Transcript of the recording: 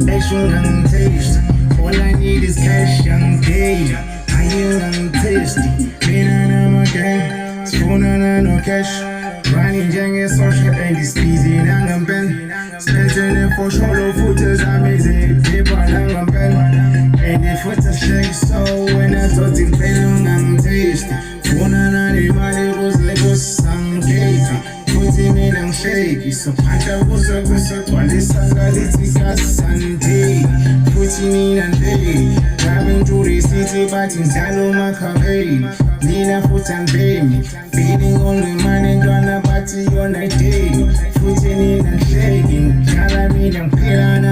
Eish taste. All I need is cash, young day. I ain't tasty. I'm a gang. Spoon and no cash. Running Jang social and it's easy. I'm Ben. Spending it for solo footers. I'm easy. Paper I'm Ben. And if it's a shake, so when I thought it pain, I'm tasty. Phone and the money was like a sun cake. Putting in and shaky. So Panta was a good one. This Sangality Sunday. Putting in and day. Driving through the city, but in Talo Macabre. Nina foot and baby. Feeding on the money, gonna party on a day. Putting in and shaking. Caramel and pillar.